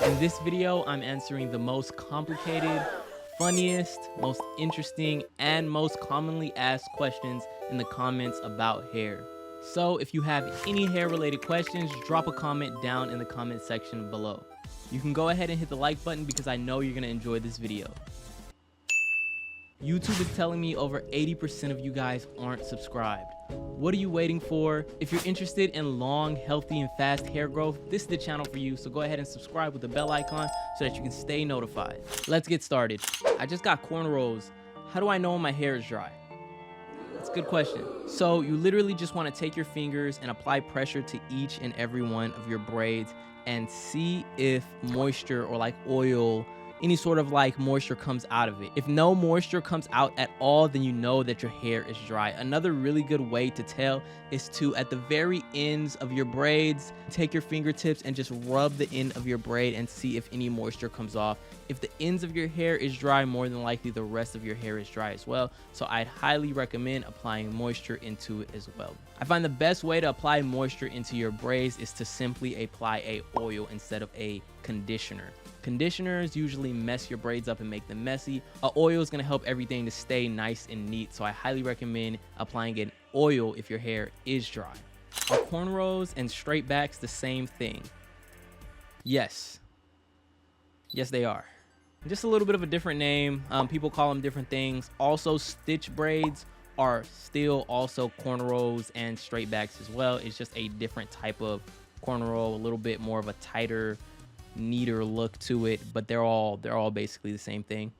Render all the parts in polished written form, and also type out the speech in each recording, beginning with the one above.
In this video, I'm answering the most complicated, funniest, most interesting, and most commonly asked questions in the comments about hair. So if you have any hair related questions, drop a comment down in the comment section below. You can go ahead and hit the like button because I know you're gonna enjoy this video. YouTube is telling me over 80% of you guys aren't subscribed. What are you waiting for? If you're interested in long, healthy, and fast hair growth, this is the channel for you, so go ahead and subscribe with the bell icon so that you can stay notified. Let's get started. I just got cornrows. How do I know when my hair is dry? That's a good question. So you literally just want to take your fingers and apply pressure to each and every one of your braids and see if moisture or like oil, any sort of like moisture comes out of it. If no moisture comes out at all, then you know that your hair is dry. Another really good way to tell is to, at the very ends of your braids, take your fingertips and just rub the end of your braid and see if any moisture comes off. If the ends of your hair is dry, more than likely the rest of your hair is dry as well. So I'd highly recommend applying moisture into it as well. I find the best way to apply moisture into your braids is to simply apply a oil instead of a conditioner. Conditioners usually mess your braids up and make them messy. An oil is going to help everything to stay nice and neat, so I highly recommend applying an oil if your hair is dry. Are cornrows and straight backs the same thing? Yes. Yes, they are. Just a little bit of a different name. People call them different things. Also, stitch braids are still also cornrows and straight backs as well. It's just a different type of cornrow, a little bit more of a tighter, neater look to it, but they're all basically the same thing.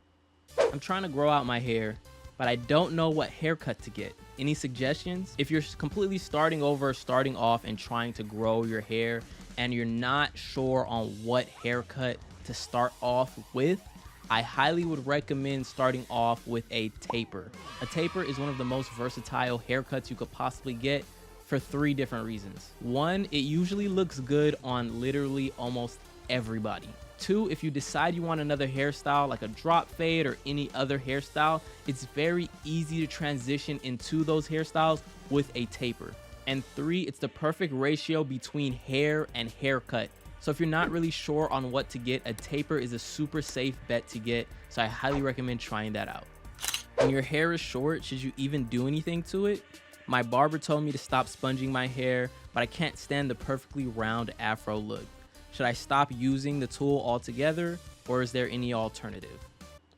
I'm trying to grow out my hair, but I don't know what haircut to get. Any suggestions? If you're completely starting off and trying to grow your hair and you're not sure on what haircut to start off with, I highly would recommend starting off with a taper. A taper is one of the most versatile haircuts you could possibly get for 3 different reasons. 1, it usually looks good on literally almost everybody. 2, if you decide you want another hairstyle like a drop fade or any other hairstyle, it's very easy to transition into those hairstyles with a taper. And 3, it's the perfect ratio between hair and haircut. So if you're not really sure on what to get, a taper is a super safe bet to get, so I highly recommend trying that out. When your hair is short, should you even do anything to it? My barber told me to stop sponging my hair, but I can't stand the perfectly round afro look. Should I stop using the tool altogether, or is there any alternative?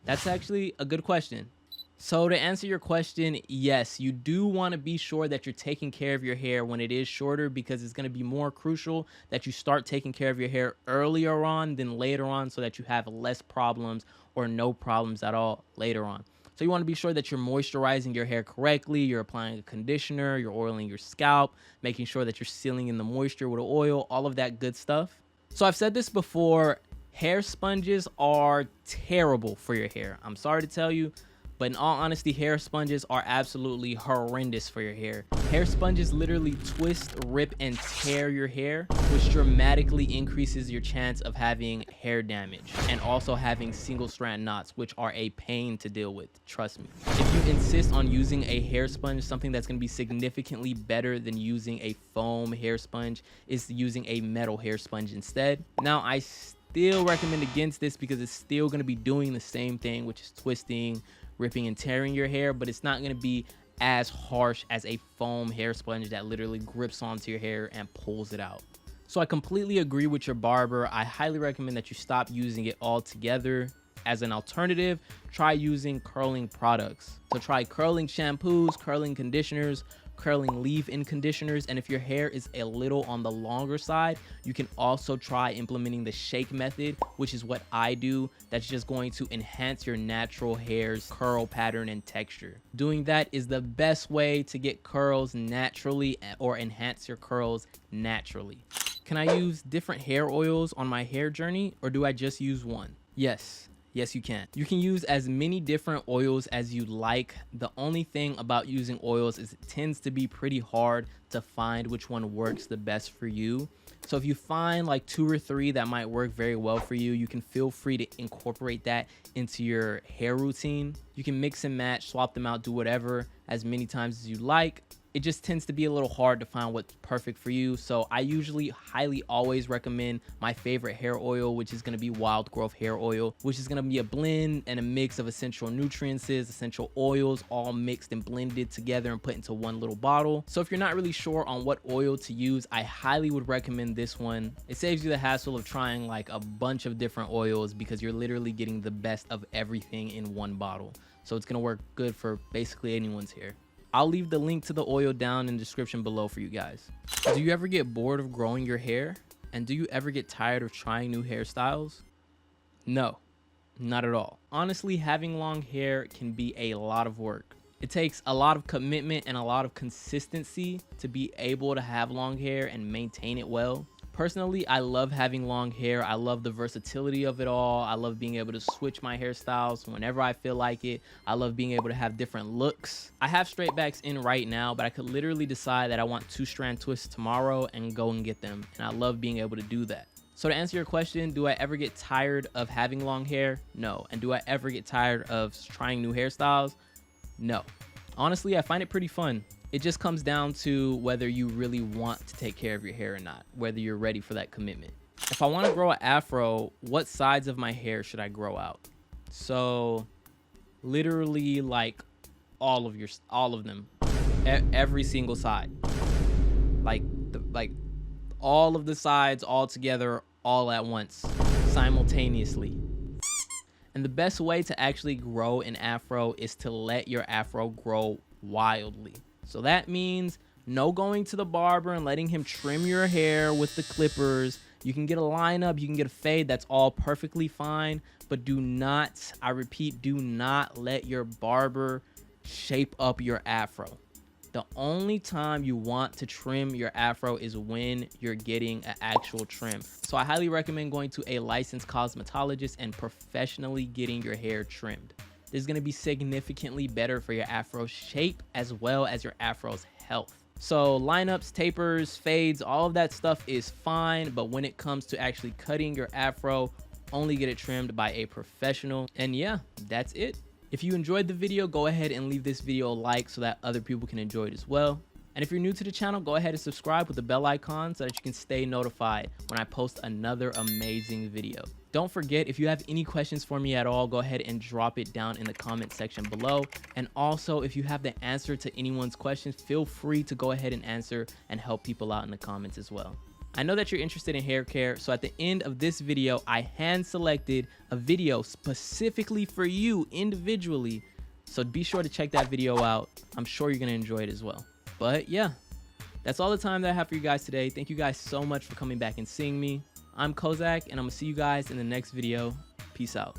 That's actually a good question. So to answer your question, yes, you do want to be sure that you're taking care of your hair when it is shorter, because it's going to be more crucial that you start taking care of your hair earlier on than later on, so that you have less problems or no problems at all later on. So you want to be sure that you're moisturizing your hair correctly, you're applying a conditioner, you're oiling your scalp, making sure that you're sealing in the moisture with oil, all of that good stuff. So I've said this before, hair sponges are terrible for your hair. I'm sorry to tell you, but in all honesty, hair sponges are absolutely horrendous for your hair. Hair sponges literally twist, rip, and tear your hair, which dramatically increases your chance of having hair damage and also having single strand knots, which are a pain to deal with, trust me. If you insist on using a hair sponge, something that's gonna be significantly better than using a foam hair sponge is using a metal hair sponge instead. Now, I still recommend against this because it's still gonna be doing the same thing, which is twisting, ripping, and tearing your hair, but it's not going to be as harsh as a foam hair sponge that literally grips onto your hair and pulls it out. So I completely agree with your barber. I highly recommend that you stop using it altogether. As an alternative, try using curling products. So try curling shampoos, curling conditioners, curling leave-in conditioners, and if your hair is a little on the longer side, you can also try implementing the shake method, which is what I do. That's just going to enhance your natural hair's curl pattern and texture. Doing that is the best way to get curls naturally or enhance your curls naturally. Can I use different hair oils on my hair journey, or do I just use one? Yes, you can. You can use as many different oils as you like. The only thing about using oils is it tends to be pretty hard to find which one works the best for you. So if you find like 2 or 3 that might work very well for you, you can feel free to incorporate that into your hair routine. You can mix and match, swap them out, do whatever as many times as you like. it just tends to be a little hard to find what's perfect for you. So I usually highly always recommend my favorite hair oil, which is going to be wild growth hair oil, which is going to be a blend and a mix of essential nutrients, essential oils, all mixed and blended together and put into one little bottle. So if you're not really sure on what oil to use, I highly would recommend this one. It saves you the hassle of trying like a bunch of different oils because you're literally getting the best of everything in one bottle. So it's going to work good for basically anyone's hair. I'll leave the link to the oil down in the description below for you guys. Do you ever get bored of growing your hair? And do you ever get tired of trying new hairstyles? No, not at all. Honestly, having long hair can be a lot of work. It takes a lot of commitment and a lot of consistency to be able to have long hair and maintain it well. Personally, I love having long hair. I love the versatility of it all. I love being able to switch my hairstyles whenever I feel like it. I love being able to have different looks. I have straight backs in right now, but I could literally decide that I want 2-strand twists tomorrow and go and get them. And I love being able to do that. So to answer your question, do I ever get tired of having long hair? No. And do I ever get tired of trying new hairstyles? No. Honestly, I find it pretty fun. It just comes down to whether you really want to take care of your hair or not, whether you're ready for that commitment. If I want to grow an afro, what sides of my hair should I grow out? So literally like all of them, every single side, like all of the sides all together, all at once, simultaneously. And the best way to actually grow an afro is to let your afro grow wildly. So that means no going to the barber and letting him trim your hair with the clippers. You can get a lineup, you can get a fade, that's all perfectly fine. But do not, I repeat, do not let your barber shape up your afro. The only time you want to trim your afro is when you're getting an actual trim. So I highly recommend going to a licensed cosmetologist and professionally getting your hair trimmed. This is going to be significantly better for your afro shape as well as your afro's health. So lineups, tapers, fades, all of that stuff is fine. But when it comes to actually cutting your afro, only get it trimmed by a professional. And yeah, that's it. If you enjoyed the video, go ahead and leave this video a like so that other people can enjoy it as well. And if you're new to the channel, go ahead and subscribe with the bell icon so that you can stay notified when I post another amazing video. Don't forget, if you have any questions for me at all, go ahead and drop it down in the comment section below. And also, if you have the answer to anyone's questions, feel free to go ahead and answer and help people out in the comments as well. I know that you're interested in hair care, so at the end of this video, I hand selected a video specifically for you individually. So be sure to check that video out. I'm sure you're gonna enjoy it as well. But yeah, that's all the time that I have for you guys today. Thank you guys so much for coming back and seeing me. I'm Kozact, and I'm gonna see you guys in the next video. Peace out.